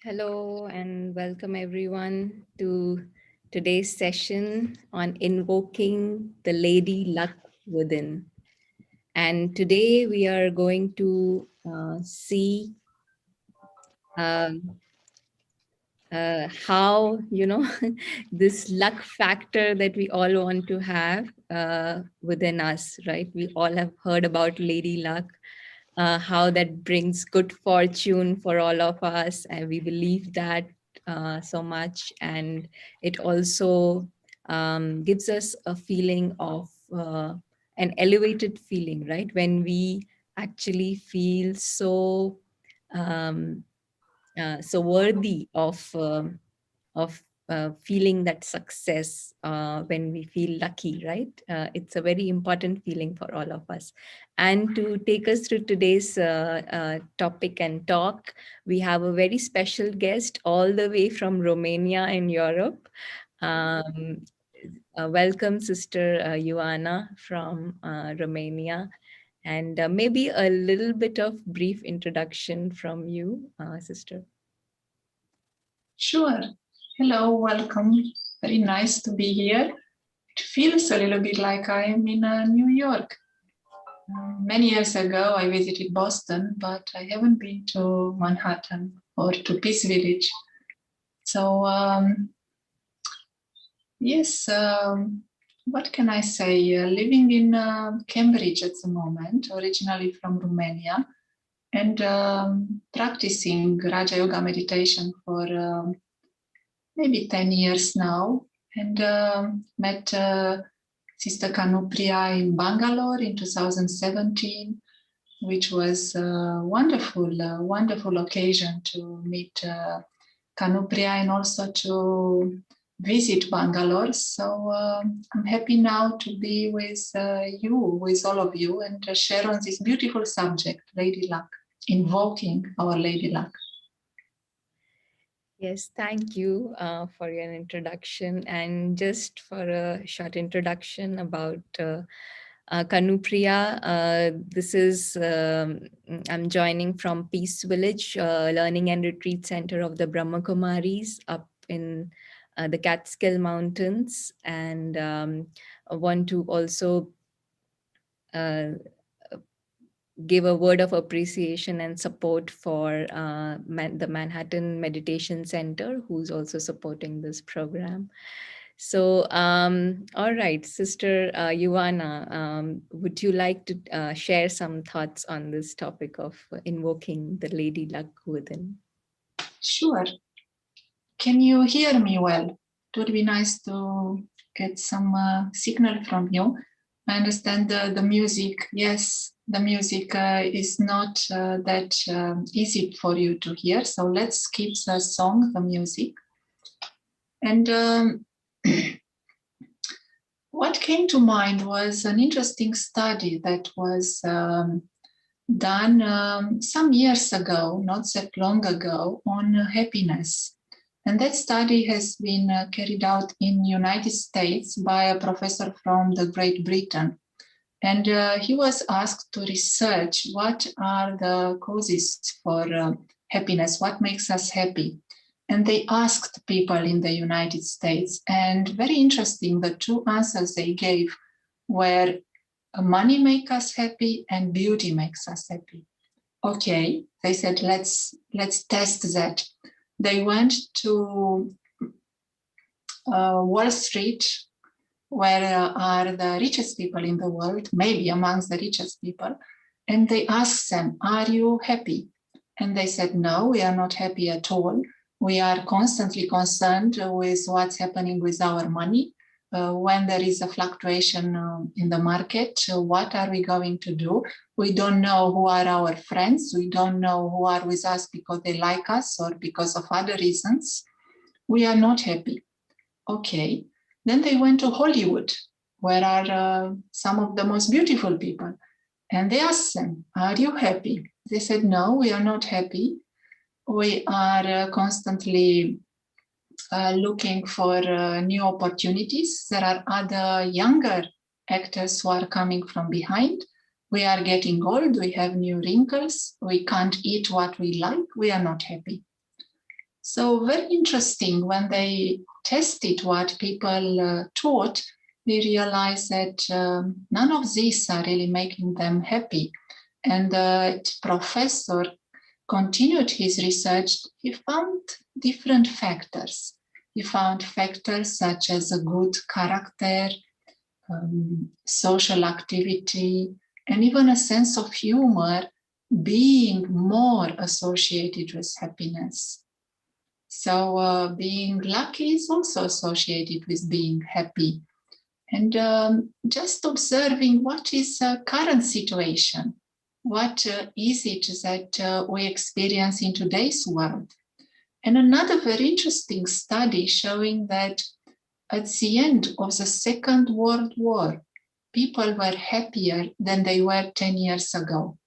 Hello and welcome everyone to today's session on invoking the Lady Luck within. And today we are going to see um, how, this luck factor that we all want to have within us, right? We all have heard about Lady Luck, how that brings good fortune for all of us. And we believe that so much. And it also gives us a feeling of an elevated feeling, right? When we actually feel um, so worthy of feeling that success when we feel lucky, right? It's a very important feeling for all of us. And to take us through today's topic and talk, we have a very special guest all the way from Romania in Europe. Um, Welcome, Sister Ioana from Romania. And maybe a little bit of brief introduction from you, Sister. Sure. Hello, welcome. Very nice to be here. It feels a little bit like I am in New York. Many years ago, I visited Boston, but I haven't been to Manhattan or to Peace Village. So, yes, what can I say? Living in Cambridge at the moment, originally from Romania, and practicing Raja Yoga meditation for maybe 10 years now, and met Sister Kanupriya in Bangalore in 2017, which was a wonderful occasion to meet Kanupriya and also to visit Bangalore. So I'm happy now to be with you, with all of you, and share on this beautiful subject, Lady Luck, invoking our Lady Luck. Yes, thank you for your introduction. And just for a short introduction about Kanupriya, this is, I'm joining from Peace Village, Learning and Retreat Center of the Brahma Kumaris up in the Catskill Mountains. And I want to also uh, give a word of appreciation and support for the Manhattan Meditation Center, who's also supporting this program. So, all right, Sister Ioana, would you like to share some thoughts on this topic of invoking the Lady Luck within? Sure. Can you hear me well? It would be nice to get some signal from you. I understand the music. Yes, the music is not that easy for you to hear. So let's skip the song, the music. And what came to mind was an interesting study that was done some years ago, not that long ago, on happiness. And that study has been carried out in United States by a professor from the Great Britain. And he was asked to research what are the causes for happiness, what makes us happy. And they asked people in the United States, and very interesting, the two answers they gave were money makes us happy and beauty makes us happy. Okay, they said, let's test that. They went to Wall Street, where are the richest people in the world, maybe amongst the richest people, and they asked them, are you happy? And they said, no, we are not happy at all. We are constantly concerned with what's happening with our money. When there is a fluctuation in the market, what are we going to do? We don't know who are our friends. We don't know who are with us because they like us or because of other reasons. We are not happy. Okay. Then they went to Hollywood, where are some of the most beautiful people. And they asked them, are you happy? They said, no, we are not happy. We are constantly looking for new opportunities. There are other younger actors who are coming from behind. We are getting old. We have new wrinkles. We can't eat what we like. We are not happy. So very interesting, when they tested what people taught, they realized that none of these are really making them happy. And the professor continued his research. He found different factors. He found factors such as a good character, social activity, and even a sense of humor being more associated with happiness. So being lucky is also associated with being happy. And just observing what is the current situation, what is it that we experience in today's world. And another very interesting study showing that at the end of the Second World War, people were happier than they were 10 years ago.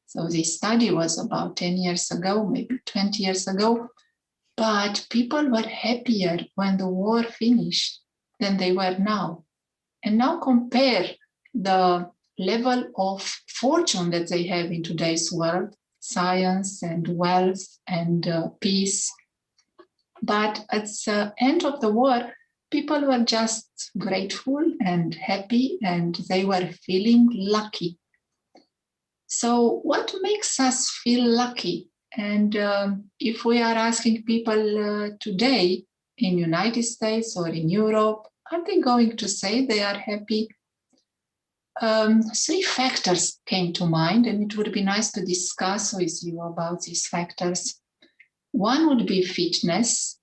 So this study was about 10 years ago, maybe 20 years ago, but people were happier when the war finished than they were now. And now compare the level of fortune that they have in today's world, science and wealth and peace. But at the end of the war, people were just grateful and happy, and they were feeling lucky. So what makes us feel lucky? And if we are asking people today in United States or in Europe, are they going to say they are happy? Three factors came to mind, and it would be nice to discuss with you about these factors. One would be fitness,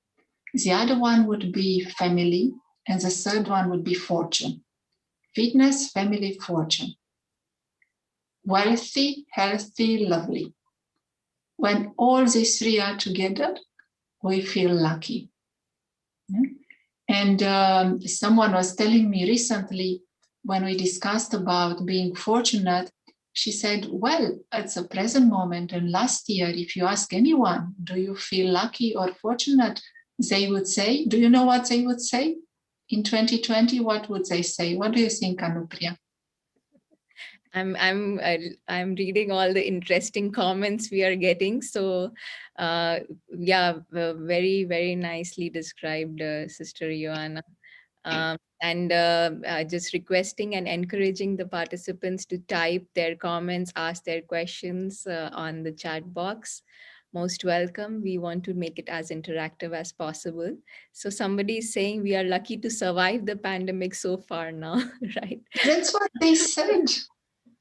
the other one would be family, and the third one would be fortune. Fitness, family, fortune. Wealthy, healthy, lovely. When all these three are together, we feel lucky. And someone was telling me recently, when we discussed about being fortunate, she said, well, at the present moment and last year, if you ask anyone, do you feel lucky or fortunate? They would say, do you know what they would say? In 2020, what would they say? What do you think, Anupriya? I'm reading all the interesting comments we are getting. So, yeah, very very nicely described, Sister Joanna. And just requesting and encouraging the participants to type their comments, ask their questions on the chat box. Most welcome. We want to make it as interactive as possible. So somebody is saying we are lucky to survive the pandemic so far now, right? That's what they said.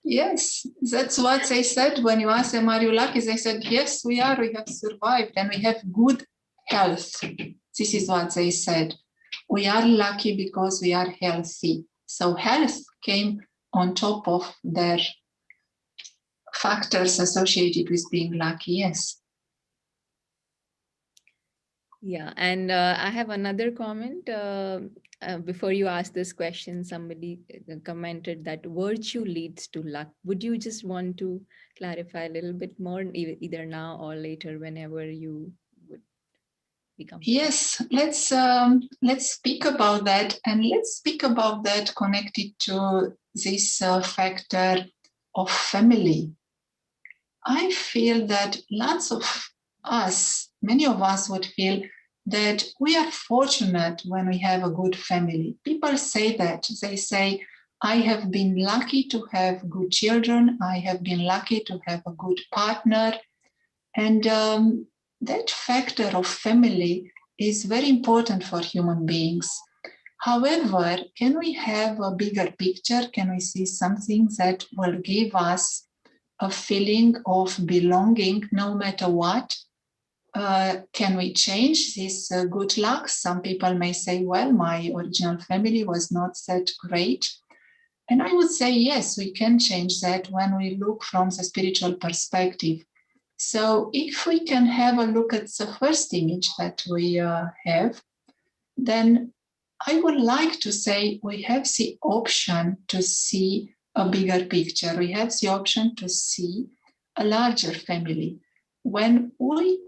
Yes, that's what they said. When you ask them, are you lucky? They said, yes, we are. We have survived and we have good health. This is what they said. We are lucky because we are healthy. So health came on top of their factors associated with being lucky. Yes. Yeah, and I have another comment. Before you ask this question, somebody commented that virtue leads to luck. Would you just want to clarify a little bit more, either now or later, whenever you would be comfortable? Yes, let's speak about that, and let's speak about that connected to this factor of family. I feel that lots of us, many of us would feel that we are fortunate when we have a good family. People say that. They say, I have been lucky to have good children. I have been lucky to have a good partner. And that factor of family is very important for human beings. However, can we have a bigger picture? Can we see something that will give us a feeling of belonging no matter what? Can we change this good luck? Some people may say, well, my original family was not that great. And I would say, yes, we can change that when we look from the spiritual perspective. So if we can have a look at the first image that we have, then I would like to say we have the option to see a bigger picture. We have the option to see a larger family. When we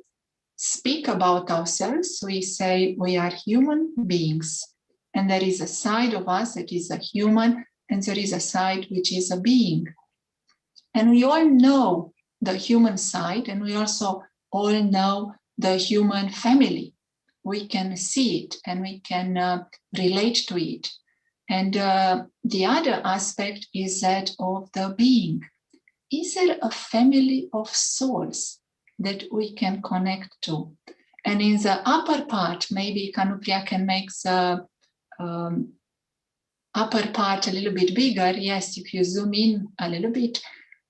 speak about ourselves, we say we are human beings, and there is a side of us that is a human, and there is a side which is a being. And we all know the human side, and we also all know the human family. We can see it and we can relate to it. And the other aspect is that of the being. Is there a family of souls that we can connect to? And in the upper part, maybe Kanupriya can make the um, upper part a little bit bigger. Yes, if you zoom in a little bit,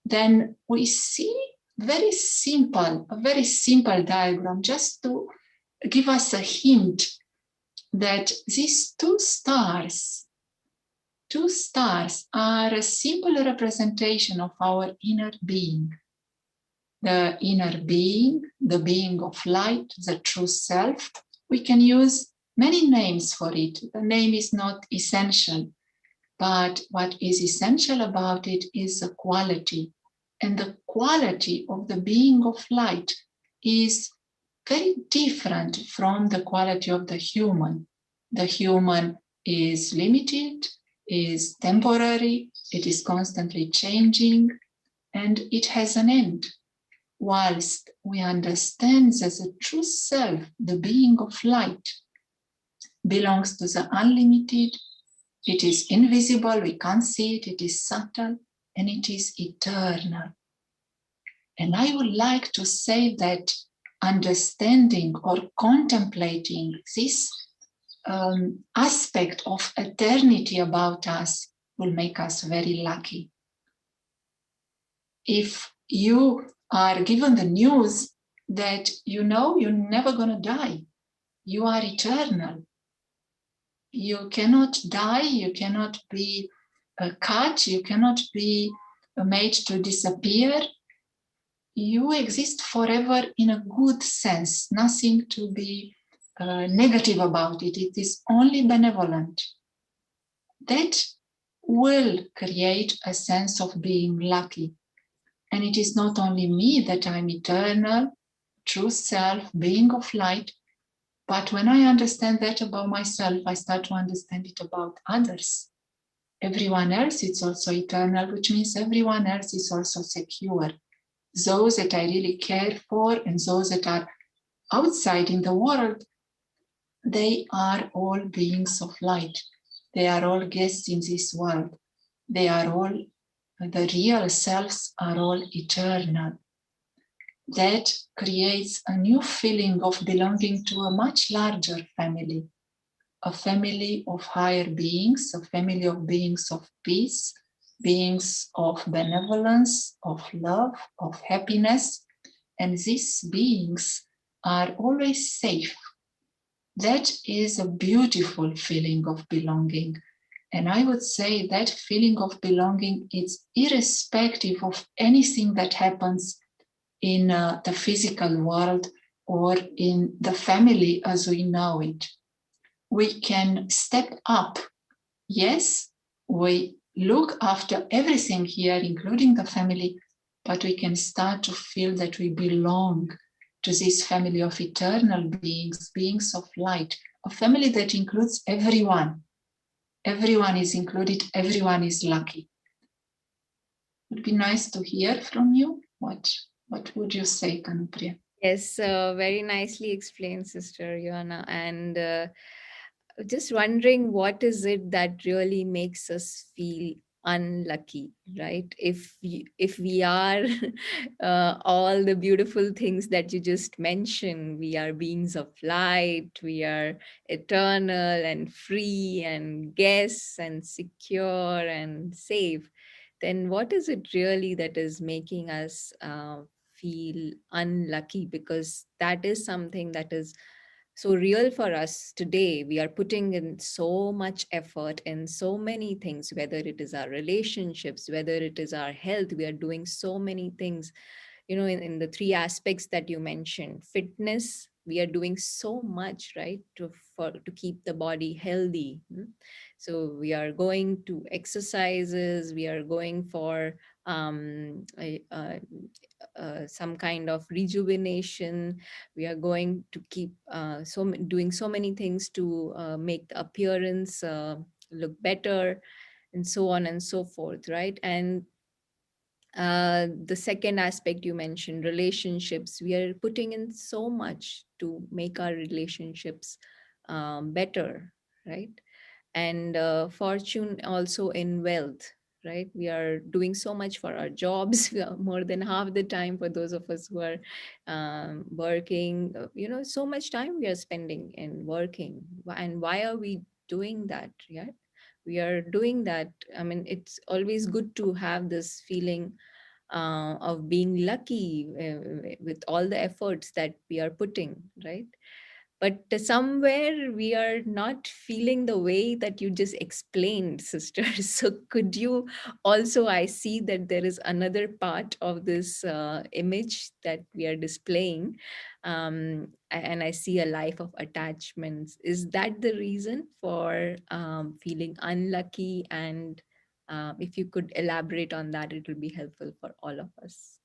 then we see a very simple diagram just to give us a hint that these two stars are a simple representation of our inner being. The inner being, the being of light, the true self. We can use many names for it. The name is not essential, but what is essential about it is the quality. And the quality of the being of light is very different from the quality of the human. The human is limited, is temporary, it is constantly changing, and it has an end. Whilst we understand that the true self, the being of light, belongs to the unlimited, it is invisible, we can't see it, it is subtle, and it is eternal. And I would like to say that understanding or contemplating this aspect of eternity about us will make us very lucky. If you are given the news that you're never going to die, you are eternal. You cannot die, you cannot be cut, you cannot be made to disappear. You exist forever in a good sense, nothing to be negative about it. It is only benevolent. That will create a sense of being lucky. And it is not only me that I'm eternal, true self, being of light, but when I understand that about myself, I start to understand it about others. Everyone else is also eternal, which means everyone else is also secure. Those that I really care for and those that are outside in the world, they are all beings of light. They are all guests in this world. They are all, the real selves are all eternal. That creates a new feeling of belonging to a much larger family, a family of higher beings, a family of beings of peace, beings of benevolence, of love, of happiness. And these beings are always safe. That is a beautiful feeling of belonging. And I would say that feeling of belonging is irrespective of anything that happens in the physical world or in the family as we know it. We can step up. Yes, we look after everything here, including the family, but we can start to feel that we belong to this family of eternal beings, beings of light, a family that includes everyone. Everyone is included, everyone is lucky. It would be nice to hear from you. What would you say, Kanupriya? Yes, very nicely explained, Sister Joanna. And just wondering, what is it that really makes us feel unlucky, right? If we are all the beautiful things that you just mentioned, we are beings of light, we are eternal and free and guests and secure and safe, then what is it really that is making us feel unlucky? Because that is something that is so real for us today. We are putting in so much effort in so many things, whether it is our relationships, whether it is our health. We are doing so many things, in the three aspects that you mentioned. Fitness, we are doing so much, right, to keep the body healthy. So we are going to exercises, we are going for some kind of rejuvenation. We are going to keep doing so many things to make the appearance look better, and so on and so forth, right? And The second aspect you mentioned, relationships, we are putting in so much to make our relationships better, right? And fortune also in wealth, right? We are doing so much for our jobs. We are more than half the time, for those of us who are working, so much time we are spending in working. And why are we doing that? Yeah, we are doing that. I mean, it's always good to have this feeling of being lucky with all the efforts that we are putting, right? But somewhere we are not feeling the way that you just explained, sister. So could you also, I see that there is another part of this image that we are displaying, and I see a life of attachments. Is that the reason for feeling unlucky? And if you could elaborate on that, it will be helpful for all of us.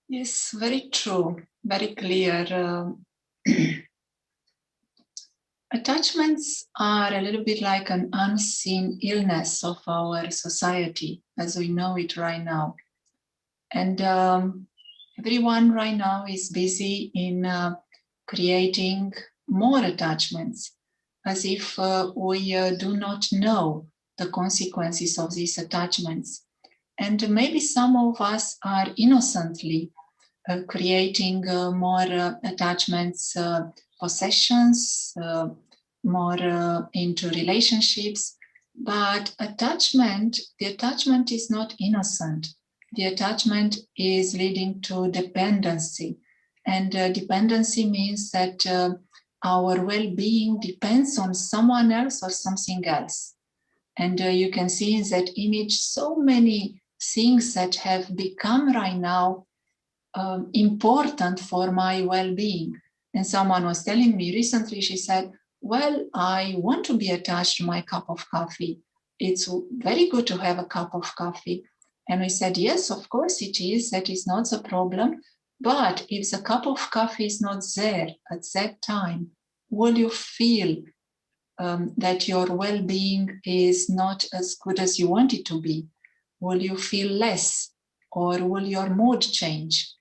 Yes, very true, very clear. Attachments are a little bit like an unseen illness of our society as we know it right now. And everyone right now is busy in creating more attachments, as if we do not know the consequences of these attachments. And maybe some of us are innocently creating more attachments, possessions, more into relationships. But the attachment is not innocent. The attachment is leading to dependency. And dependency means that our well being depends on someone else or something else. And you can see in that image so many things that have become right now important for my well-being. And someone was telling me recently, she said, well, I want to be attached to my cup of coffee. It's very good to have a cup of coffee. And we said, yes, of course it is. That is not the problem. But if the cup of coffee is not there at that time, will you feel that your well-being is not as good as you want it to be? Will you feel less, or will your mood change?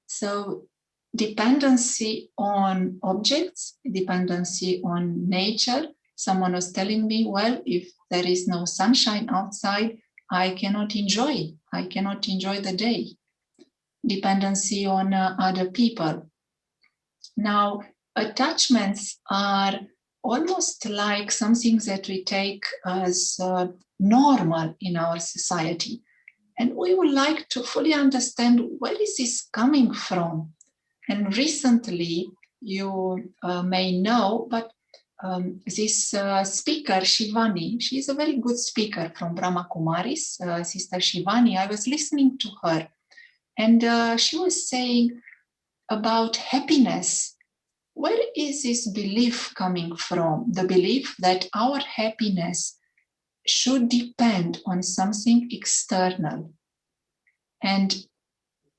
So dependency on objects, dependency on nature. Someone was telling me, well, if there is no sunshine outside, I cannot enjoy the day. Dependency on other people. Now, attachments are almost like something that we take as normal in our society. And we would like to fully understand where is this coming from. And recently, you may know, but this speaker, Shivani, she's a very good speaker from Brahma Kumaris, Sister Shivani. I was listening to her, and she was saying about happiness. Where is this belief coming from? The belief that our happiness should depend on something external. And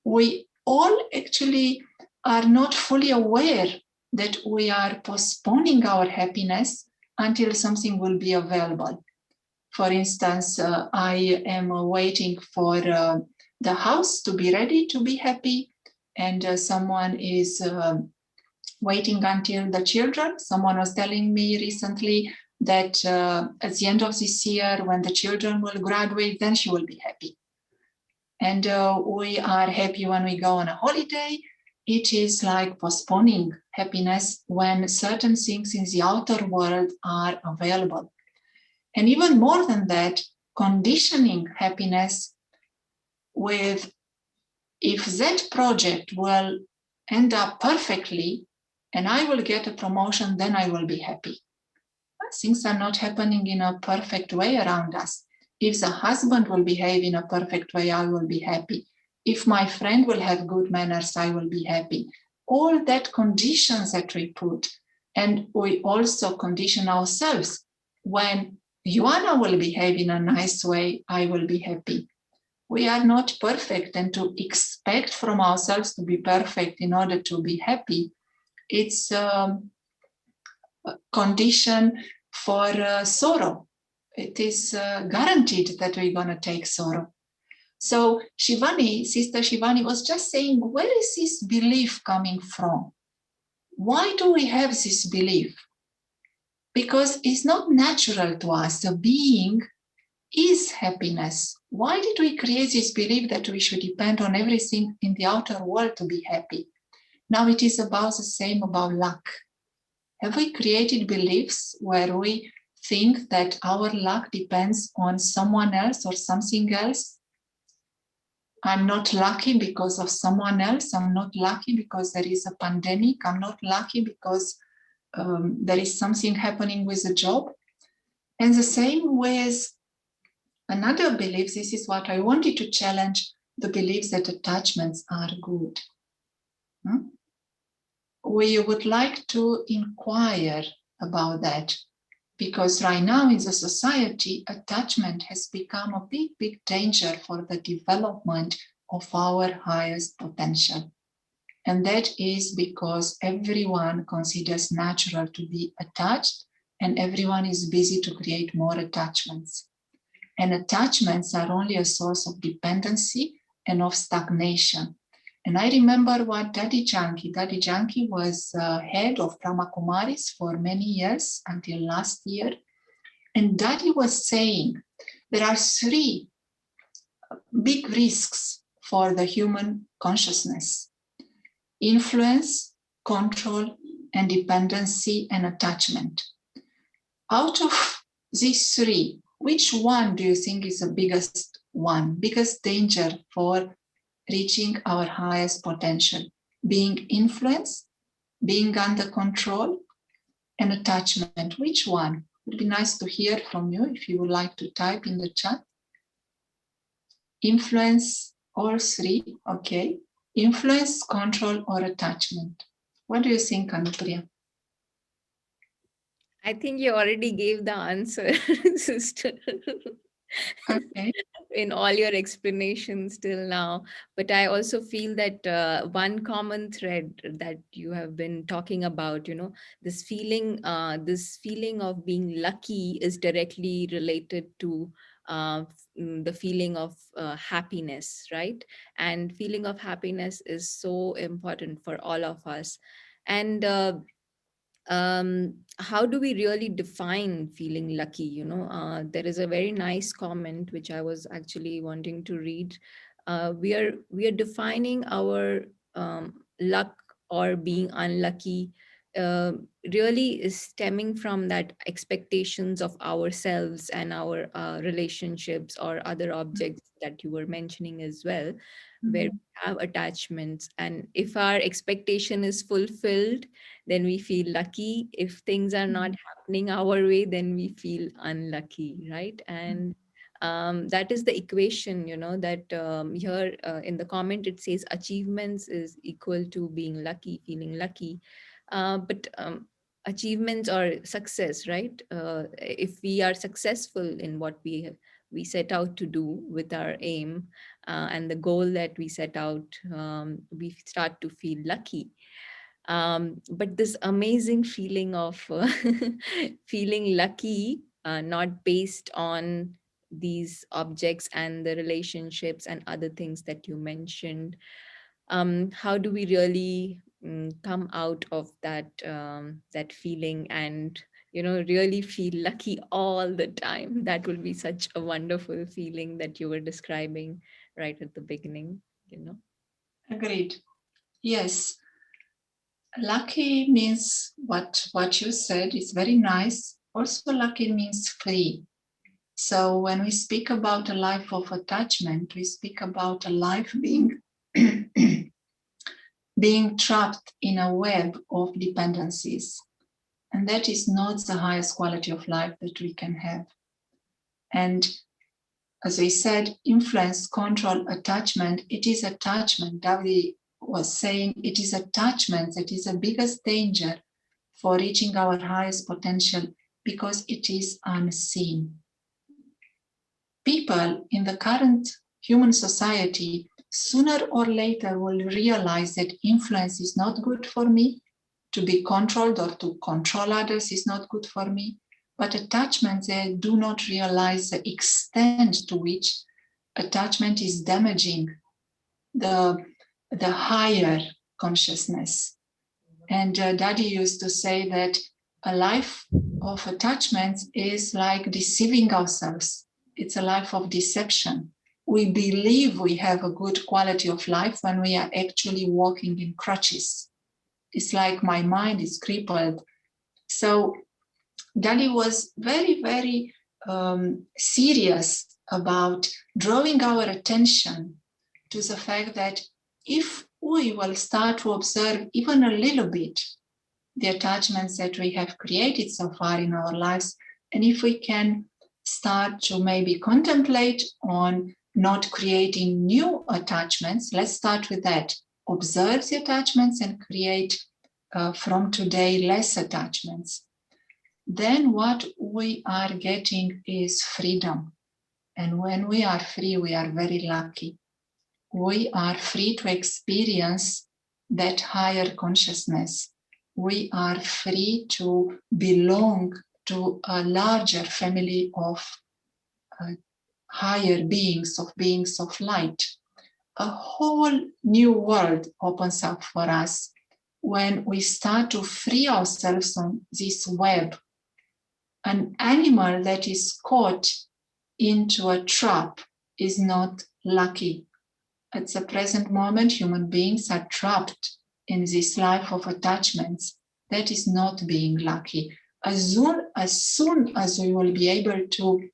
we all actually are not fully aware that we are postponing our happiness until something will be available. For instance, I am waiting for the house to be ready to be happy, and someone is waiting until the children. Someone was telling me recently that at the end of this year, when the children will graduate, then she will be happy. And we are happy when we go on a holiday. It is like postponing happiness when certain things in the outer world are available. And even more than that, conditioning happiness with, if that project will end up perfectly and I will get a promotion, then I will be happy. But things are not happening in a perfect way around us. If the husband will behave in a perfect way, I will be happy. If my friend will have good manners, I will be happy. All that conditions that we put, and we also condition ourselves. When Joanna will behave in a nice way, I will be happy. We are not perfect, and to expect from ourselves to be perfect in order to be happy, it's a condition for sorrow. it is guaranteed that we're going to take sorrow. So Shivani, Sister Shivani was just saying, where is this belief coming from? Why do we have this belief? Because it's not natural to us. The being is happiness. Why did we create this belief that we should depend on everything in the outer world to be happy? Now it is about the same about luck. Have we created beliefs where we think that our luck depends on someone else or something else? I'm not lucky because of someone else. I'm not lucky because there is a pandemic. I'm not lucky because there is something happening with the job. And the same with another belief, this is what I wanted to challenge, the beliefs that attachments are good. We would like to inquire about that, because right now in the society, attachment has become a big, big danger for the development of our highest potential. And that is because everyone considers natural to be attached, and everyone is busy to create more attachments. And attachments are only a source of dependency and of stagnation. And I remember what Daddy Janki was head of Brahma Kumaris for many years until last year. And Daddy was saying there are three big risks for the human consciousness: influence, control, and dependency and attachment. Out of these three, which one do you think is the biggest one, biggest danger for reaching our highest potential? Being influenced, being under control, and attachment. Which one? It would be nice to hear from you if you would like to type in the chat. Influence, all three, okay. Influence, control, or attachment. What do you think, Anupriya? I think you already gave the answer, sister. Okay. In all your explanations till now. But I also feel that one common thread that you have been talking about, this feeling of being lucky is directly related to the feeling of happiness, right? And feeling of happiness is so important for all of us. And how do we really define feeling lucky? There is a very nice comment which I was actually wanting to read. We are defining our luck or being unlucky, uh, really is stemming from that expectations of ourselves and our relationships or other objects that you were mentioning as well, where we have attachments, and if our expectation is fulfilled, then we feel lucky. If things are not happening our way, then we feel unlucky, right? And that is the equation, that here in the comment it says achievements is equal to being lucky, feeling lucky. But achievements or success, right? If we are successful in what we set out to do with our aim, and the goal that we set out, we start to feel lucky. But this amazing feeling of feeling lucky, not based on these objects and the relationships and other things that you mentioned, how do we really come out of that feeling and really feel lucky all the time? That will be such a wonderful feeling that you were describing right at the beginning. Agreed. Yes. Lucky means what you said is very nice. Also, lucky means free. So when we speak about a life of attachment, we speak about a life being being trapped in a web of dependencies. And that is not the highest quality of life that we can have. And as we said, influence, control, attachment, it is attachment. Davide was saying it is attachment that is the biggest danger for reaching our highest potential, because it is unseen. People in the current human society sooner or later will realize that influence is not good for me. To be controlled or to control others is not good for me. But attachments, they do not realize the extent to which attachment is damaging the, the higher consciousness. And Daddy used to say that a life of attachments is like deceiving ourselves. It's a life of deception. We believe we have a good quality of life when we are actually walking in crutches. It's like my mind is crippled. So Dali was very, very serious about drawing our attention to the fact that if we will start to observe even a little bit the attachments that we have created so far in our lives, and if we can start to maybe contemplate on not creating new attachments, let's start with that. Observe the attachments and create from today less attachments. Then what we are getting is freedom. And when we are free, we are very lucky. We are free to experience that higher consciousness. We are free to belong to a larger family of uh, higher beings of light. A whole new world opens up for us when we start to free ourselves from this web. An animal that is caught into a trap is not lucky. At the present moment, human beings are trapped in this life of attachments. That is not being lucky. As soon as we will be able to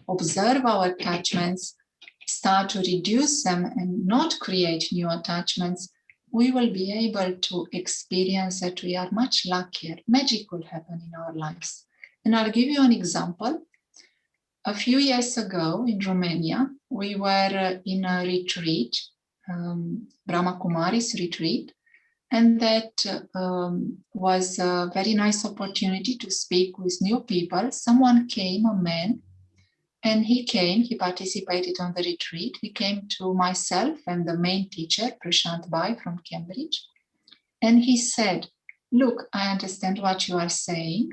observe our attachments, start to reduce them and not create new attachments, we will be able to experience that we are much luckier. Magic will happen in our lives. And I'll give you an example. A few years ago in Romania, we were in a retreat, Brahma Kumaris retreat, and that was a very nice opportunity to speak with new people. Someone came, a man, and he participated on the retreat. He came to myself and the main teacher, Prashant Bai from Cambridge, and he said, "Look, I understand what you are saying,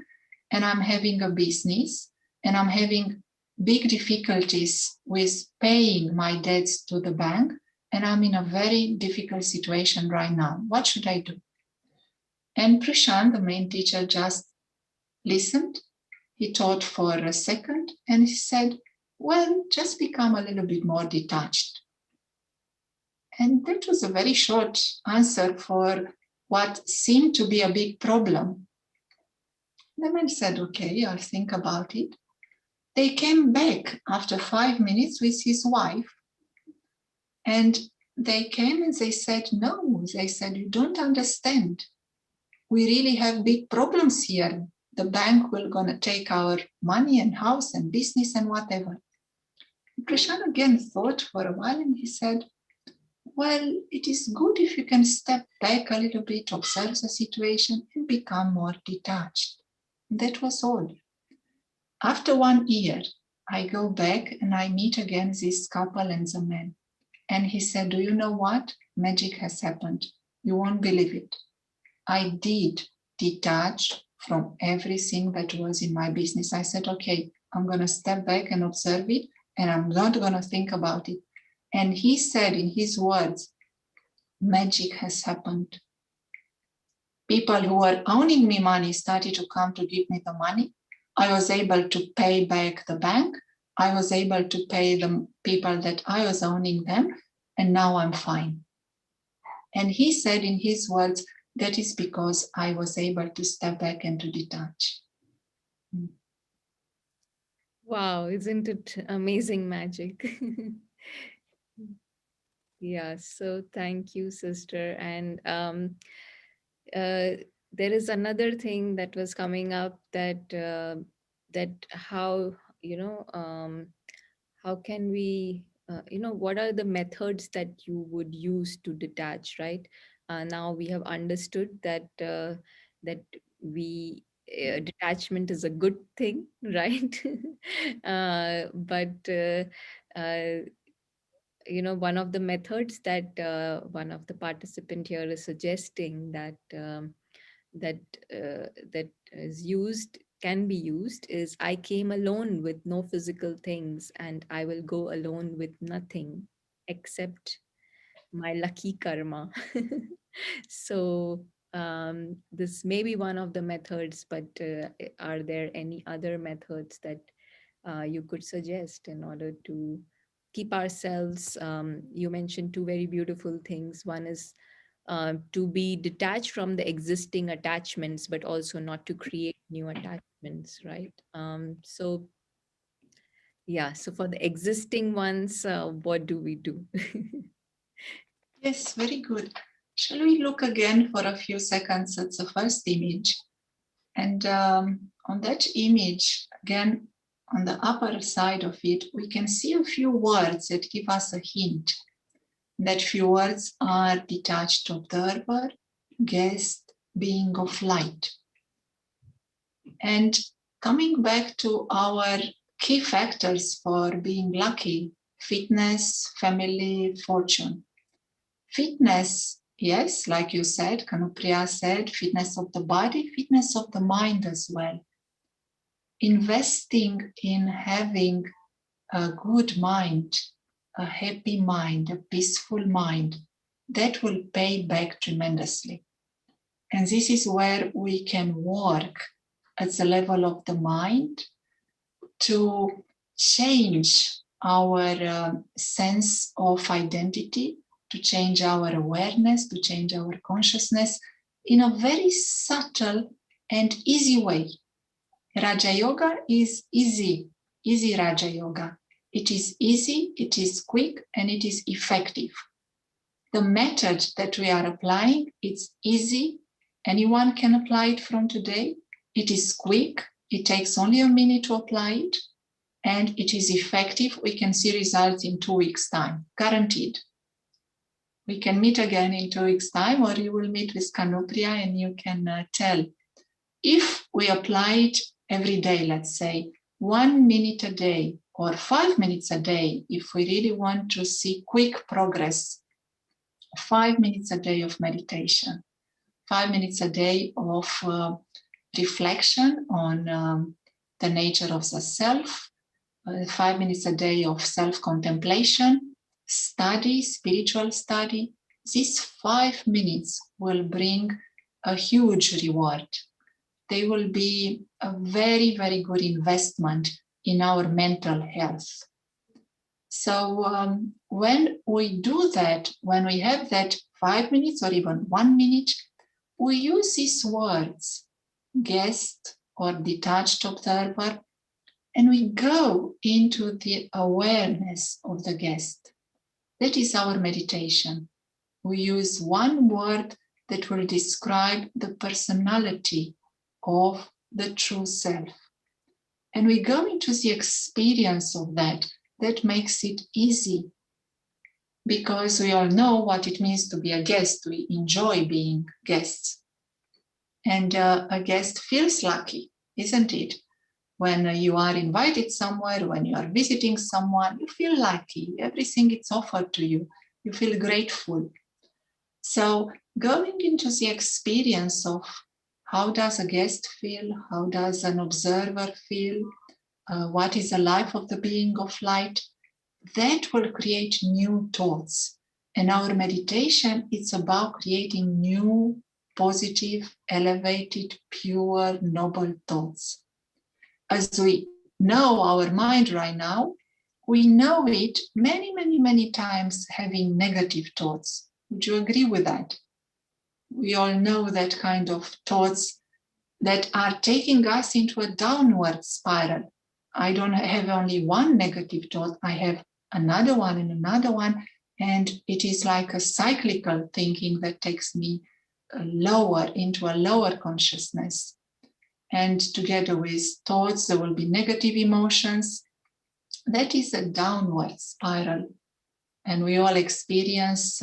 and I'm having a business, and I'm having big difficulties with paying my debts to the bank, and I'm in a very difficult situation right now. What should I do?" And Prashant, the main teacher, just listened. He thought for a second, and he said, "Well, just become a little bit more detached." And that was a very short answer for what seemed to be a big problem. The man said, "Okay, I'll think about it." They came back after 5 minutes with his wife, and they came and they said, "No," they said, "you don't understand. We really have big problems here. The bank will gonna take our money and house and business and whatever." Prashant again thought for a while and he said, "Well, it is good if you can step back a little bit, observe the situation, and become more detached." That was all. After 1 year, I go back and I meet again this couple and the man. And he said, "Do you know what? Magic has happened. You won't believe it. I did detach from everything that was in my business." I said, "Okay, I'm going to step back and observe it, and I'm not going to think about it." And he said in his words, "Magic has happened. People who were owning me money started to come to give me the money. I was able to pay back the bank. I was able to pay the people that I was owning them, and now I'm fine." And he said in his words, "That is because I was able to step back and to detach." Wow, isn't it amazing magic? Yeah, so thank you, sister. And there is another thing that was coming up, that that how, you know, how can we, what are the methods that you would use to detach, right? Now we have understood that that we detachment is a good thing, right? But uh, one of the methods that one of the participant here is suggesting that that that is used can be used is I came alone with no physical things, and I will go alone with nothing except my lucky karma. So this may be one of the methods, but are there any other methods that you could suggest in order to keep ourselves? You mentioned two very beautiful things. One is to be detached from the existing attachments, but also not to create new attachments, right? So, yeah, so for the existing ones, what do we do? Yes, very good. Shall we look again for a few seconds at the first image? And on that image, again, on the upper side of it, we can see a few words that give us a hint. That few words are detached observer, guest, being of light. And coming back to our key factors for being lucky: fitness, family, fortune. Fitness, yes, like you said, Kanupriya said, fitness of the body, fitness of the mind as well. Investing in having a good mind, a happy mind, a peaceful mind, that will pay back tremendously. And this is where we can work at the level of the mind to change our sense of identity, to change our awareness, to change our consciousness in a very subtle and easy way. Raja Yoga is easy Raja Yoga. It is easy, it is quick, and it is effective. The method that we are applying, it's easy. Anyone can apply it from today. It is quick. It takes only a minute to apply it. And it is effective. We can see results in 2 weeks' time, guaranteed. We can meet again in 2 weeks' time, or you will meet with Kanupriya and you can tell. If we apply it every day, let's say 1 minute a day or 5 minutes a day, if we really want to see quick progress, 5 minutes a day of meditation, 5 minutes a day of reflection on the nature of the self, 5 minutes a day of self-contemplation, study, spiritual study. These 5 minutes will bring a huge reward. They will be a very, very good investment in our mental health. So when we do that, when we have that 5 minutes or even 1 minute, we use these words, guest or detached observer, and we go into the awareness of the guest. That is our meditation. We use one word that will describe the personality of the true self. And we go into the experience of that. That makes it easy, because we all know what it means to be a guest. We enjoy being guests. And a guest feels lucky, isn't it? When you are invited somewhere, when you are visiting someone, you feel lucky. Everything is offered to you. You feel grateful. So going into the experience of how does a guest feel? How does an observer feel? What is the life of the being of light? That will create new thoughts. And our meditation, it's about creating new, positive, elevated, pure, noble thoughts. As we know our mind right now, we know it many, many, many times having negative thoughts. Would you agree with that? We all know that kind of thoughts that are taking us into a downward spiral. I don't have only one negative thought, I have another one and another one, and it is like a cyclical thinking that takes me lower into a lower consciousness. And together with thoughts, there will be negative emotions. That is a downward spiral. And we all experience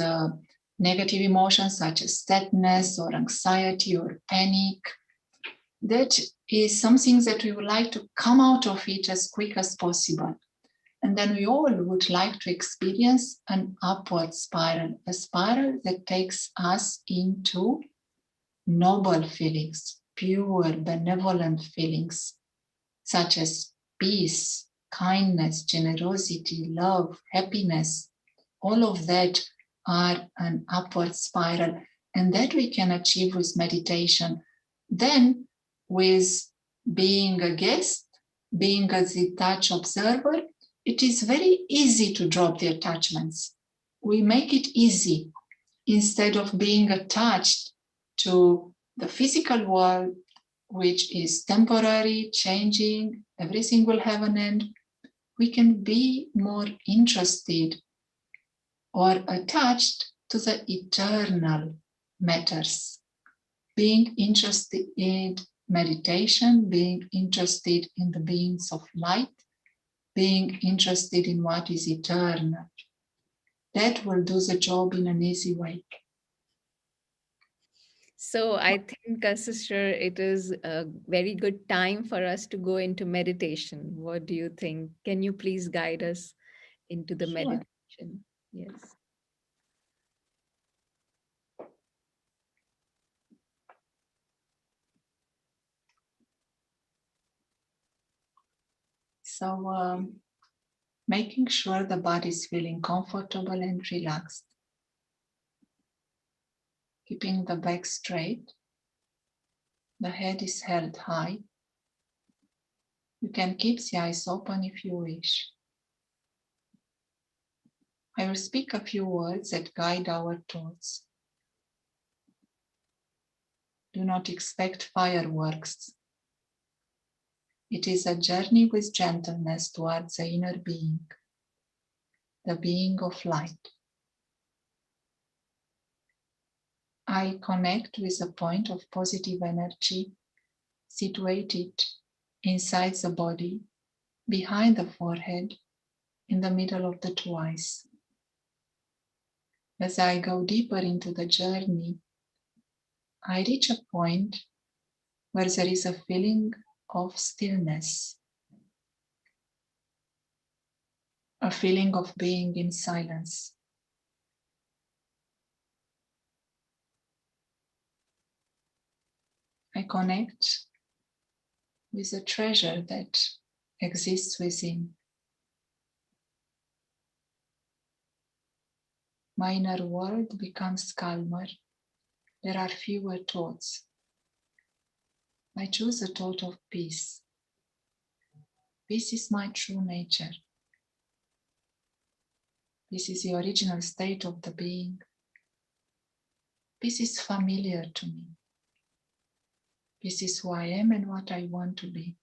negative emotions such as sadness or anxiety or panic. That is something that we would like to come out of it as quick as possible. And then we all would like to experience an upward spiral, a spiral that takes us into noble feelings, pure, benevolent feelings, such as peace, kindness, generosity, love, happiness. All of that are an upward spiral, and that we can achieve with meditation. Then, with being a guest, being a detached observer, it is very easy to drop the attachments. We make it easy instead of being attached to the physical world, which is temporary, changing, everything will have an end. We can be more interested or attached to the eternal matters. Being interested in meditation, being interested in the beings of light, being interested in what is eternal. That will do the job in an easy way. So I think, sister, it is a very good time for us to go into meditation. What do you think? Can you please guide us into the Sure. meditation? Yes. So, making sure the body is feeling comfortable and relaxed, keeping the back straight, the head is held high. You can keep the eyes open if you wish. I will speak a few words that guide our thoughts. Do not expect fireworks. It is a journey with gentleness towards the inner being, the being of light. I connect with a point of positive energy situated inside the body, behind the forehead, in the middle of the two eyes. As I go deeper into the journey, I reach a point where there is a feeling of stillness, a feeling of being in silence. I connect with a treasure that exists within. My inner world becomes calmer. There are fewer thoughts. I choose a thought of peace. Peace is my true nature. This is the original state of the being. Peace is familiar to me. This is who I am and what I want to be.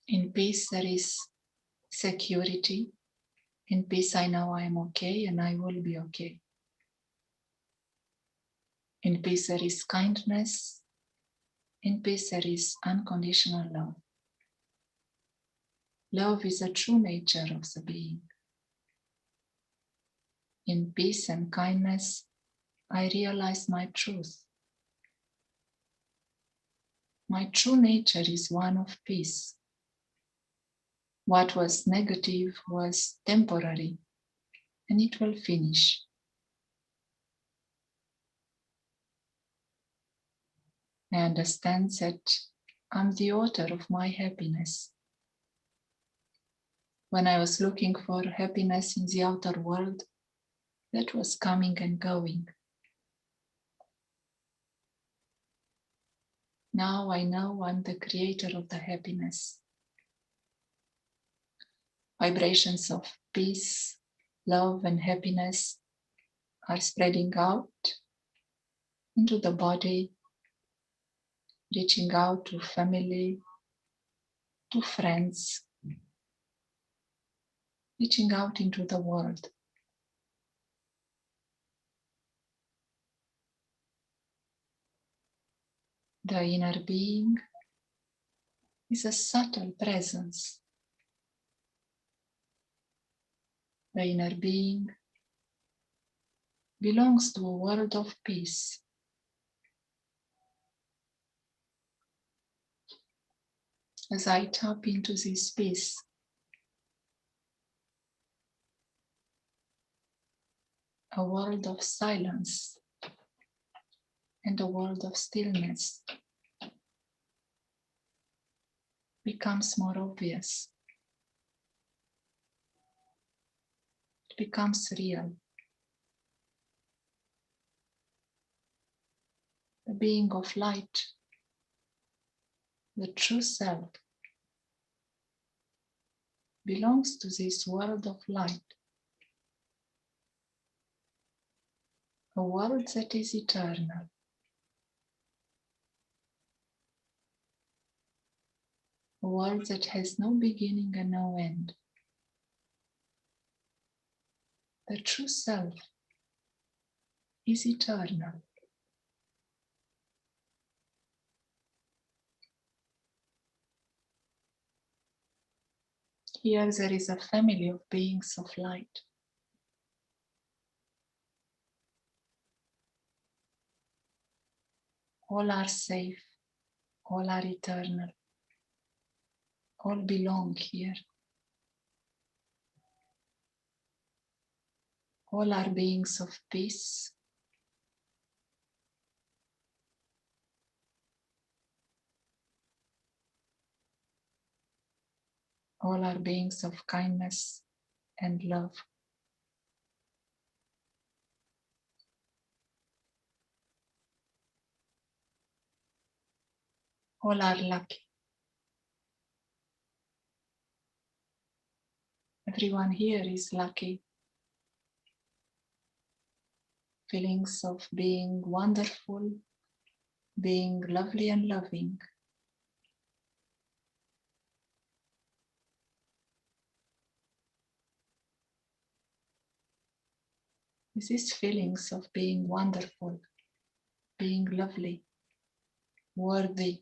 In peace, there is security. In peace, I know I am okay and I will be okay. In peace, there is kindness. In peace, there is unconditional love. Love is the true nature of the being. In peace and kindness, I realize my truth. My true nature is one of peace. What was negative was temporary, and it will finish. I understand that I'm the author of my happiness. When I was looking for happiness in the outer world, that was coming and going. Now I know I'm the creator of the happiness. Vibrations of peace, love, and happiness are spreading out into the body, reaching out to family, to friends, reaching out into the world. The inner being is a subtle presence. The inner being belongs to a world of peace. As I tap into this peace, a world of silence and the world of stillness becomes more obvious. It becomes real. The being of light, the true self, belongs to this world of light, a world that is eternal, a world that has no beginning and no end. The true self is eternal. Here there is a family of beings of light. All are safe, all are eternal, all belong here. All are beings of peace, all are beings of kindness and love. All are lucky. Everyone here is lucky. Feelings of being wonderful, being lovely and loving. These feelings of being wonderful, being lovely, worthy.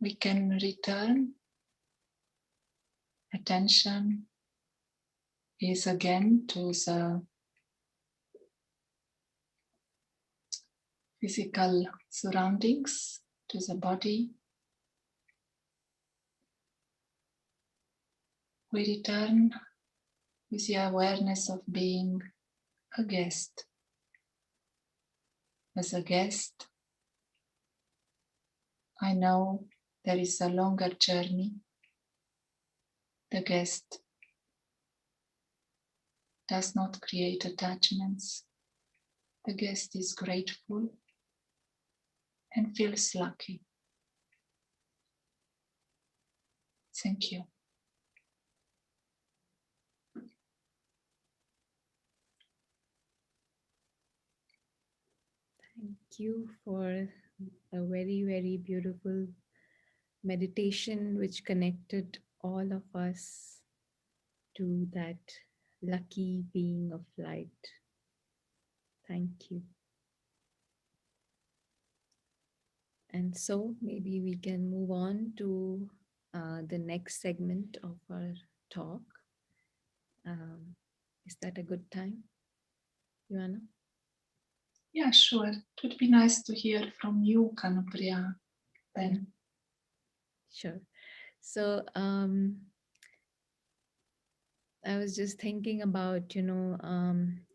We can return attention is again to the physical surroundings, to the body. We return with the awareness of being a guest. As a guest, I know there is a longer journey. The guest does not create attachments. The guest is grateful and feels lucky. Thank you. Thank you for a very, very beautiful meditation which connected all of us to that lucky being of light. Thank you. And so maybe we can move on to the next segment of our talk. Um, is that a good time, Joanna? Yeah, sure. It would be nice to hear from you, Kanupriya, Yeah, then. sure. So I was just thinking about, you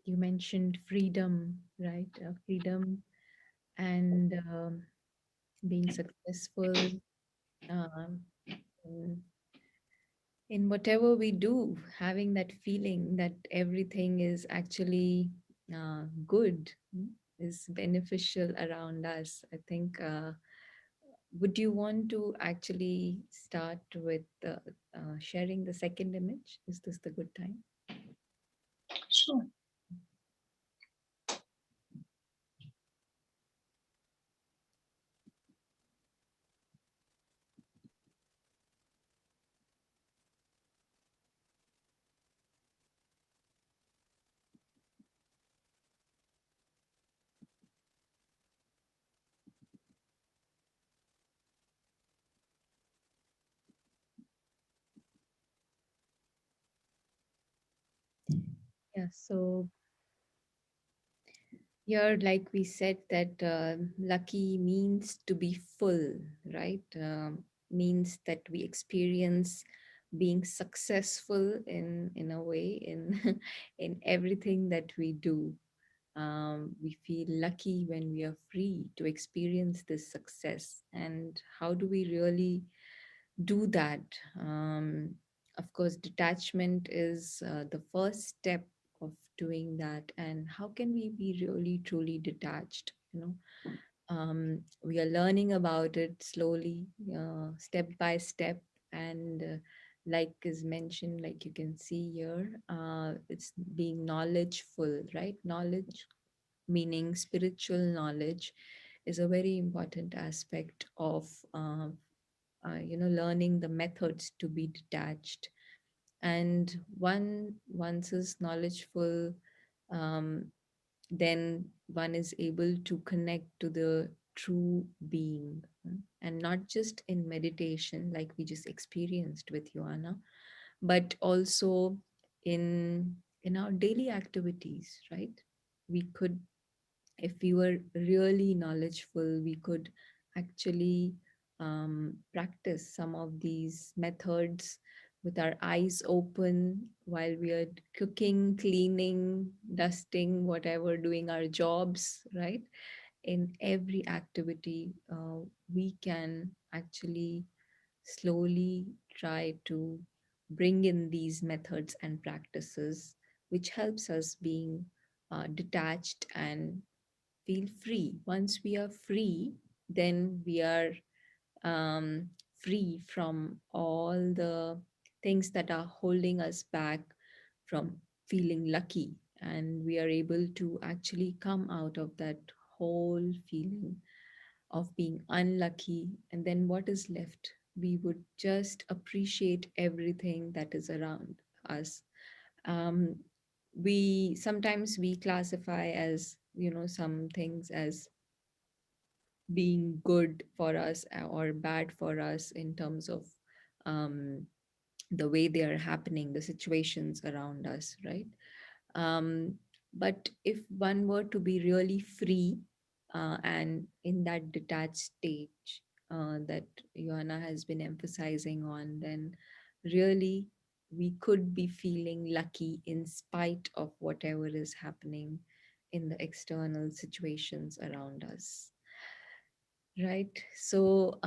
mentioned freedom, right? Freedom and being successful um, in, in whatever we do, having that feeling that everything is actually good, is beneficial around us. I think, would you want to actually start with sharing the second image? Is this the good time? Sure. Yeah, so here, like we said, that lucky means to be full, right? Means that we experience being successful in a way in in everything that we do. We feel lucky when we are free to experience this success. And how do we really do that? Of course, detachment is the first step of doing that. And how can we be really truly detached? We are learning about it slowly, step by step, and like is mentioned, like you can see here, it's being knowledgeful, right? Knowledge, meaning spiritual knowledge, is a very important aspect of learning the methods to be detached. And once is knowledgeful, um, then one is able to connect to the true being, and not just in meditation like we just experienced with Joanna, but also in our daily activities, right? We could, if we were really knowledgeful, we could actually practice some of these methods with our eyes open while we are cooking, cleaning, dusting, whatever, doing our jobs, right? In every activity, we can actually slowly try to bring in these methods and practices, which helps us being detached and feel free. Once we are free, then we are um, free from all the things that are holding us back from feeling lucky. And we are able to actually come out of that whole feeling of being unlucky. And then what is left? We would just appreciate everything that is around us. um, we sometimes we classify as, some things as being good for us or bad for us in terms of um, the way they are happening, the situations around us, right? um, but if one were to be really free, and in that detached stage that Joanna has been emphasizing on, then really we could be feeling lucky in spite of whatever is happening in the external situations around us. Right. So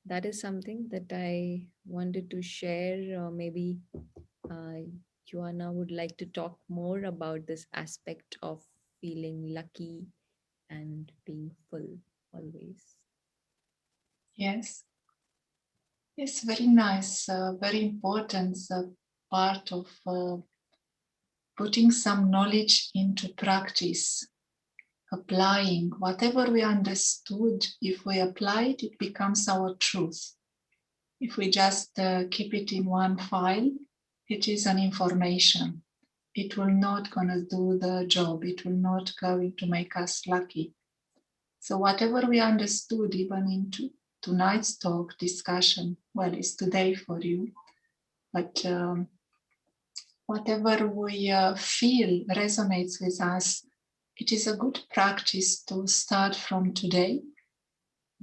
that is something that I wanted to share. Maybe uh, Joanna would like to talk more about this aspect of feeling lucky and being full always. Yes, yes, very nice, very important part of putting some knowledge into practice, applying whatever we understood. If we apply it, it becomes our truth. If we just keep it in one file, it is an information. It will not gonna do the job. It will not going to make us lucky. So whatever we understood, even into tonight's talk discussion, well, it's today for you, but whatever we feel resonates with us, it is a good practice to start from today.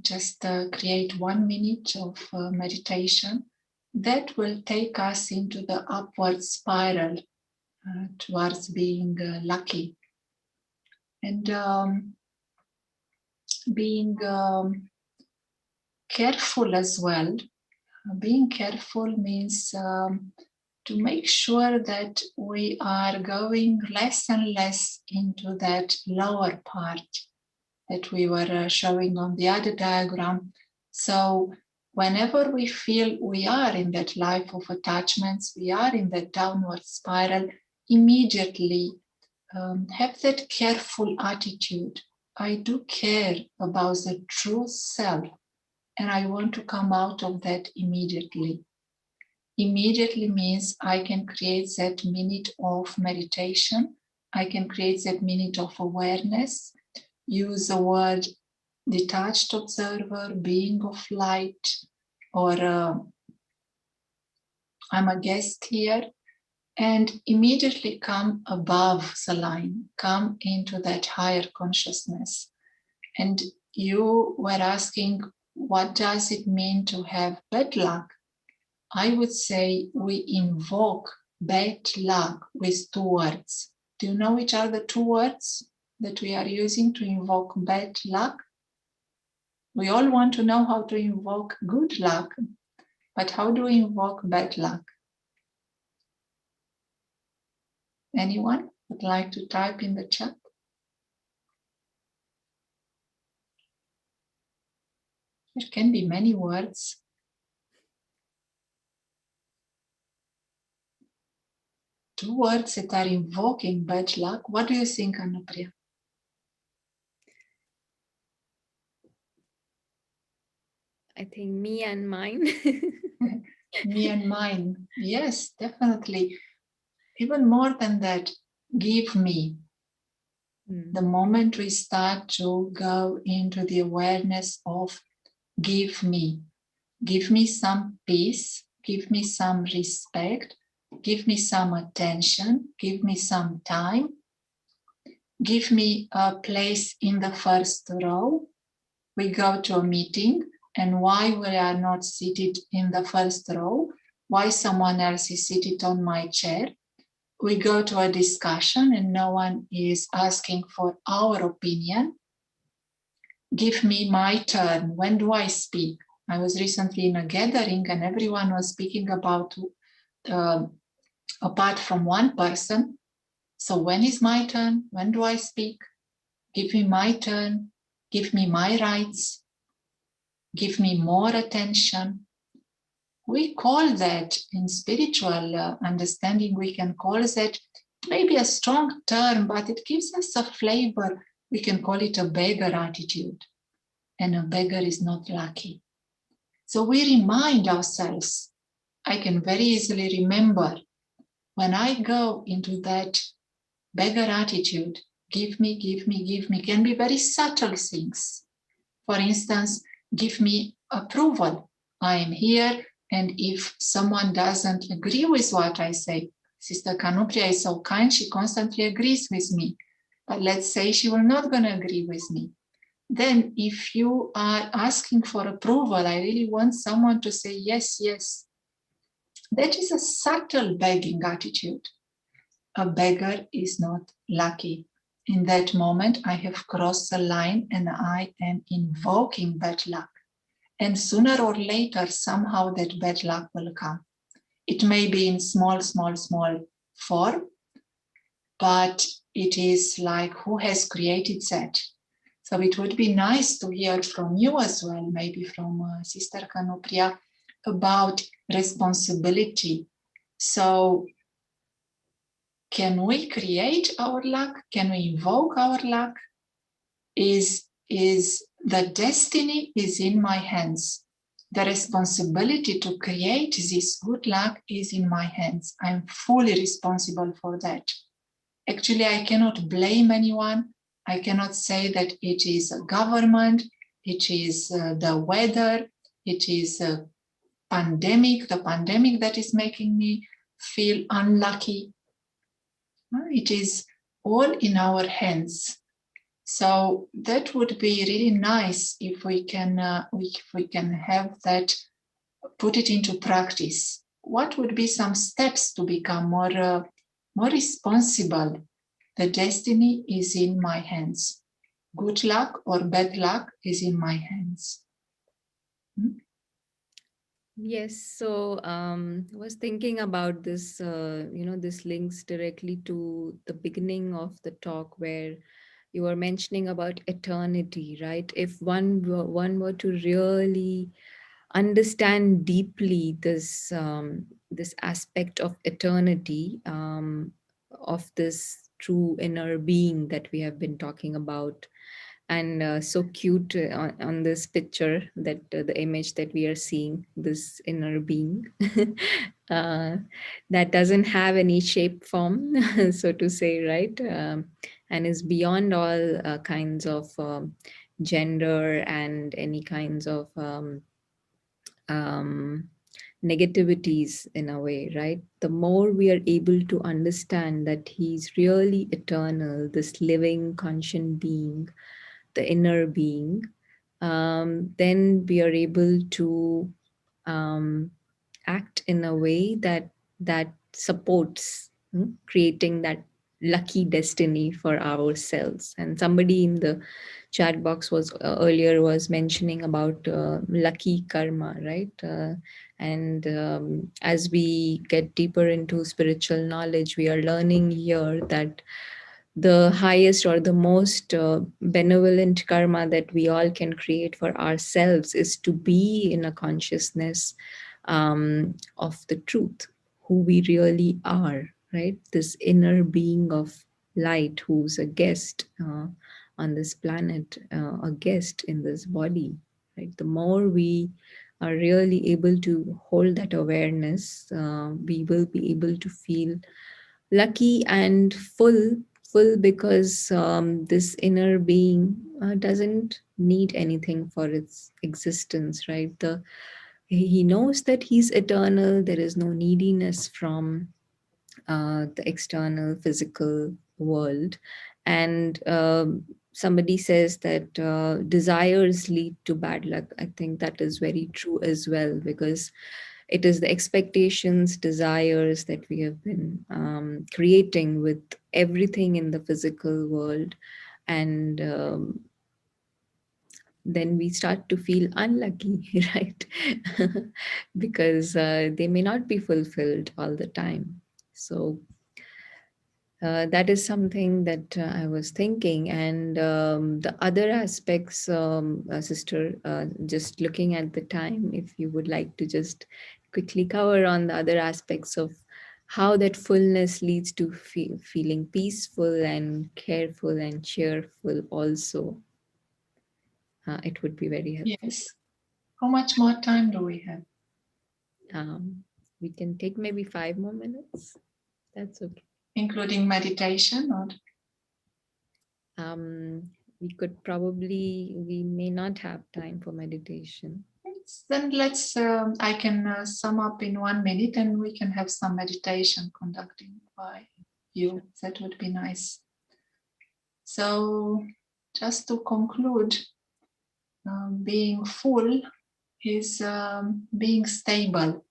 Just create 1 minute of meditation that will take us into the upward spiral towards being lucky, and being careful as well. Being careful means to make sure that we are going less and less into that lower part that we were showing on the other diagram. So whenever we feel we are in that life of attachments, we are in that downward spiral, immediately have that careful attitude. I do care about the true self, and I want to come out of that immediately. Immediately means I can create that minute of meditation. I can create that minute of awareness. Use the word detached observer, being of light, or I'm a guest here, and immediately come above the line, come into that higher consciousness. And you were asking, what does it mean to have bad luck? I would say we invoke bad luck with 2 words. Do you know which are the 2 words? that we are using to invoke bad luck? We all want to know how to invoke good luck, but how do we invoke bad luck? Anyone would like to type in the chat? There can be many words. Two words that are invoking bad luck. What do you think, Anupriya? I think me and mine. Me and mine. Yes, definitely. Even more than that, give me. The moment we start to go into the awareness of give me some peace, give me some respect, give me some attention, give me some time, give me a place in the first row. We go to a meeting, and why we are not seated in the first row, why someone else is seated on my chair. We go to a discussion and no one is asking for our opinion. Give me my turn. When do I speak? I was recently in a gathering and everyone was speaking about apart from one person. So when is my turn? When do I speak? Give me my turn. Give me my rights. Give me more attention. We call that in spiritual understanding, we can call that maybe a strong term, but it gives us a flavor. We can call it a beggar attitude. And a beggar is not lucky. So we remind ourselves. I can very easily remember when I go into that beggar attitude, give me, give me, give me, can be very subtle things. For instance, give me approval. I am here, and if someone doesn't agree with what I say, Sister Kanupria is so kind, she constantly agrees with me. But let's say she will not going to agree with me. Then if you are asking for approval, I really want someone to say yes, yes. That is a subtle begging attitude. A beggar is not lucky. In that moment, I have crossed the line and I am invoking bad luck. And sooner or later, somehow that bad luck will come. It may be in small, small, small form, but it is like who has created that? So it would be nice to hear from you as well, maybe from Sister Kanupriya, about responsibility. So can we create our luck? Can we invoke our luck? Is the destiny is in my hands. The responsibility to create this good luck is in my hands. I'm fully responsible for that. Actually, I cannot blame anyone. I cannot say that it is a government, it is the weather, it is a pandemic, the pandemic that is making me feel unlucky. It is all in our hands. So that would be really nice if we can have that, put it into practice. What would be some steps to become more responsible? The destiny is in my hands. Good luck or bad luck is in my hands. Yes, so I was thinking about this, this links directly to the beginning of the talk where you were mentioning about eternity, right? If one were to really understand deeply this aspect of eternity, of this true inner being that we have been talking about, and so cute on this picture, that the image that we are seeing, this inner being, uh, that doesn't have any shape form, so to say, right? And is beyond all kinds of gender and any kinds of um, negativities in a way, right? The more we are able to understand that he's really eternal, this living, conscient being, the inner being, then we are able to um, act in a way that supports creating that lucky destiny for ourselves. And somebody in the chat box was earlier was mentioning about lucky karma, right? And as we get deeper into spiritual knowledge, we are learning here that the highest or the most benevolent karma that we all can create for ourselves is to be in a consciousness of the truth, who we really are, right? This inner being of light who's a guest on this planet, a guest in this body, right? The more we are really able to hold that awareness, we will be able to feel lucky and full because this inner being doesn't need anything for its existence, right? He knows that he's eternal. There is no neediness from the external physical world. And somebody says that desires lead to bad luck. I think that is very true as well, because it is the expectations, desires that we have been creating with everything in the physical world. And then we start to feel unlucky, right? Because they may not be fulfilled all the time. So that is something that I was thinking. And the other aspects, sister, just looking at the time, if you would like to just quickly cover on the other aspects of how that fullness leads to feeling peaceful and careful and cheerful, also, it would be very helpful. Yes. How much more time do we have? We can take maybe 5 more minutes. That's okay. Including meditation or? We could probably, we may not have time for meditation. Then let's, I can sum up in 1 minute and we can have some meditation conducted by you. That would be nice. So just to conclude, being full is being stable.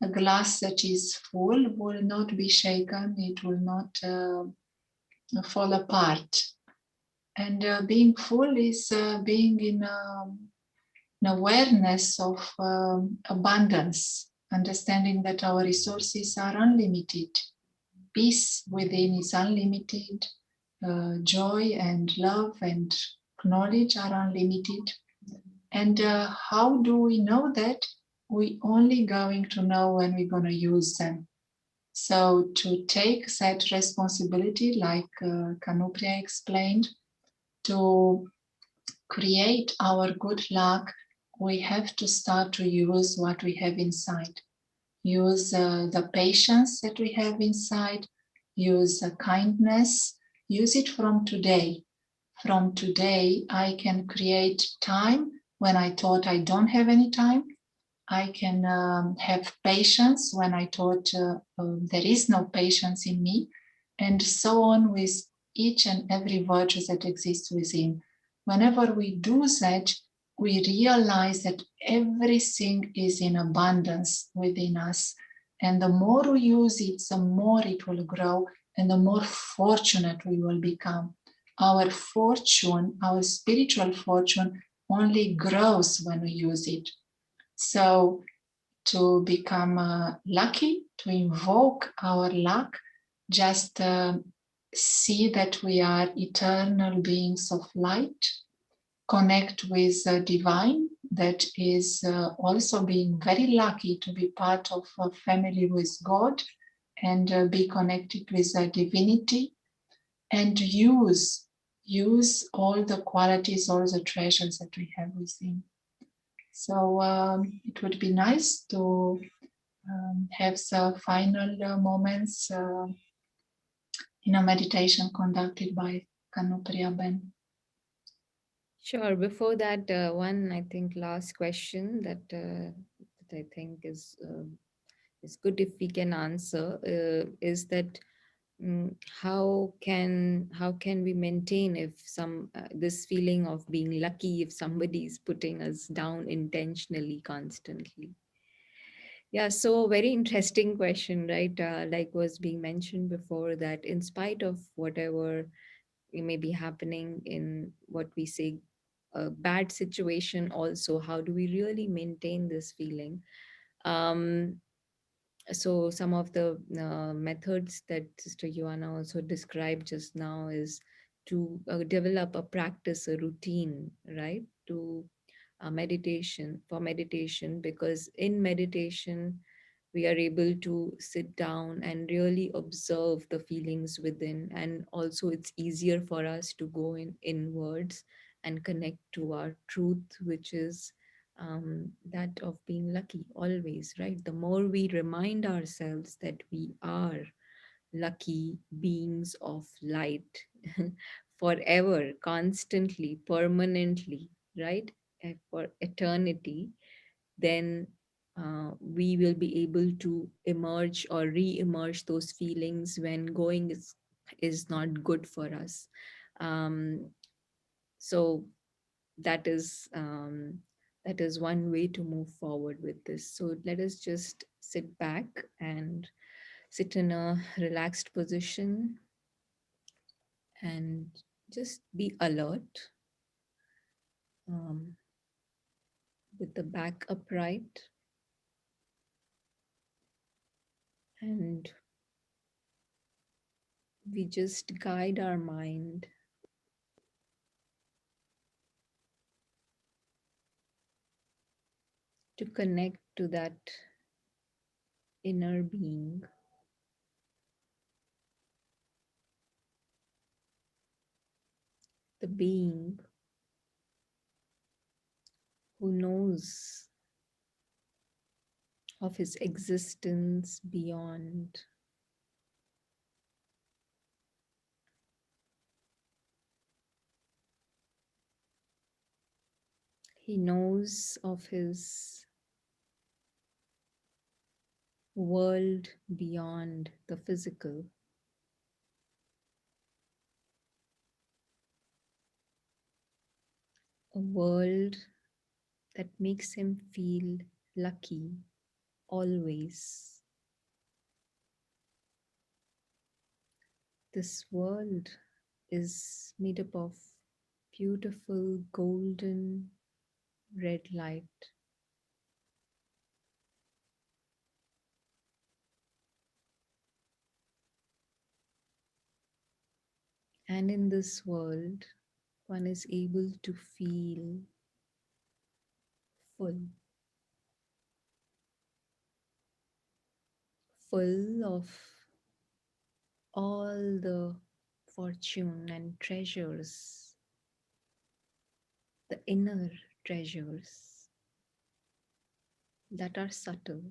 A glass that is full will not be shaken, it will not fall apart. And being full is being in an awareness of abundance, understanding that our resources are unlimited. Peace within is unlimited. Joy and love and knowledge are unlimited. And how do we know that? We only going to know when we're going to use them. So to take that responsibility, like Kanupriya explained, to create our good luck, we have to start to use what we have inside. Use the patience that we have inside, use the kindness, use it from today. From today, I can create time when I thought I don't have any time. I can have patience when I thought there is no patience in me, and so on with each and every virtue that exists within. Whenever we do that, we realize that everything is in abundance within us. And the more we use it, the more it will grow and the more fortunate we will become. Our fortune, our spiritual fortune, only grows when we use it. So to become lucky, to invoke our luck, just see that we are eternal beings of light, connect with the divine, that is also being very lucky to be part of a family with God and be connected with the divinity, and use all the qualities, all the treasures that we have within. So it would be nice to have the final moments in a meditation conducted by Kanupriya Ben. Sure. Before that, one, I think, last question that I think is good if we can answer, is that how can we maintain if some this feeling of being lucky if somebody is putting us down intentionally constantly? Yeah, so very interesting question, right? Like was being mentioned before, that in spite of whatever may be happening in what we say a bad situation, also how do we really maintain this feeling? Um, so some of the methods that Sister Joanna also described just now is to develop a practice, a routine, right? To meditation, because in meditation we are able to sit down and really observe the feelings within, and also it's easier for us to go in inwards and connect to our truth, which is that of being lucky always, right? The more we remind ourselves that we are lucky beings of light forever, constantly, permanently, right? For eternity, then we will be able to emerge or re-emerge those feelings when going is not good for us. Um, so that is that is one way to move forward with this. So let us just sit back and sit in a relaxed position and just be alert, um, with the back upright, and we just guide our mind to connect to that inner being, the being who knows of his existence beyond. He knows of his world beyond the physical, a world that makes him feel lucky always. This world is made up of beautiful golden red light. And in this world, one is able to feel full, full of all the fortune and treasures, the inner treasures that are subtle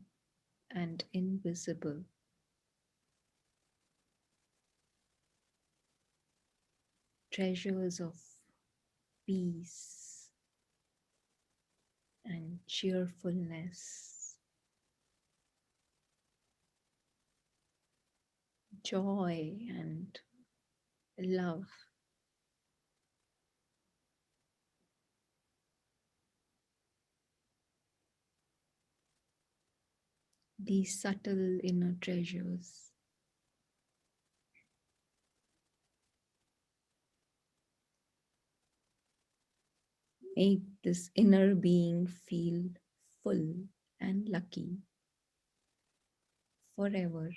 and invisible, treasures of peace and cheerfulness, joy and love. These subtle inner treasures make this inner being feel full and lucky forever.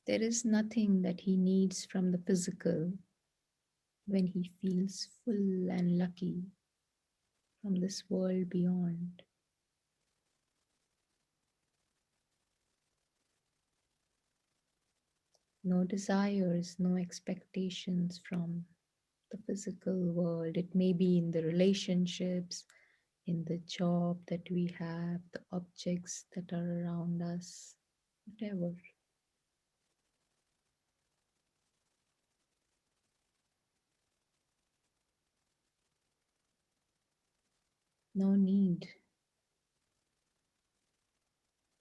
There is nothing that he needs from the physical when he feels full and lucky from this world beyond. No desires, no expectations from the physical world. It may be in the relationships, in the job that we have, the objects that are around us, whatever. No need,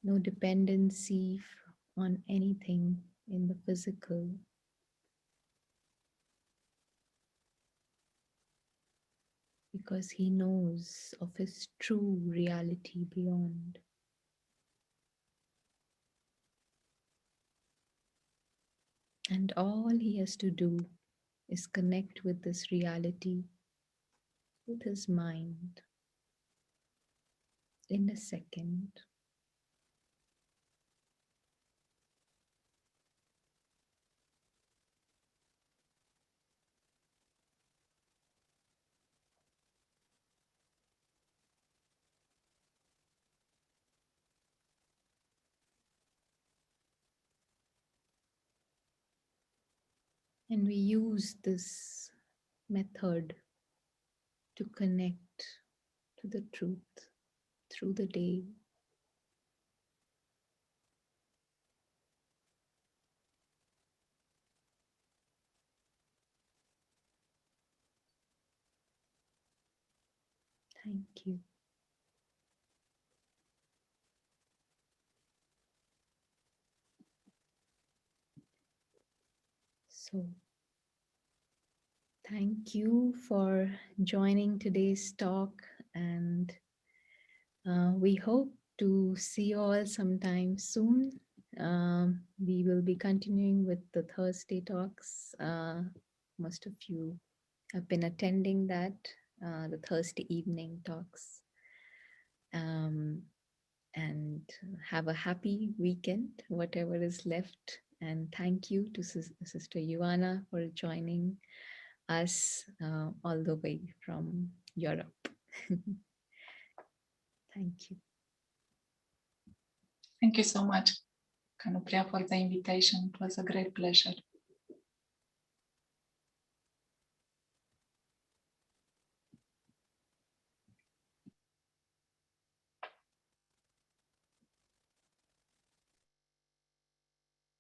no dependency on anything in the physical. because he knows of his true reality beyond. And all he has to do is connect with this reality with his mind in a second. And we use this method to connect to the truth through the day. Thank you. So, thank you for joining today's talk, and we hope to see you all sometime soon. We will be continuing with the Thursday talks. Most of you have been attending that, the Thursday evening talks. Um, and have a happy weekend, whatever is left. And thank you to Sister Ioana for joining us all the way from Europe. Thank you. Thank you so much, Kanupriya, for the invitation. It was a great pleasure.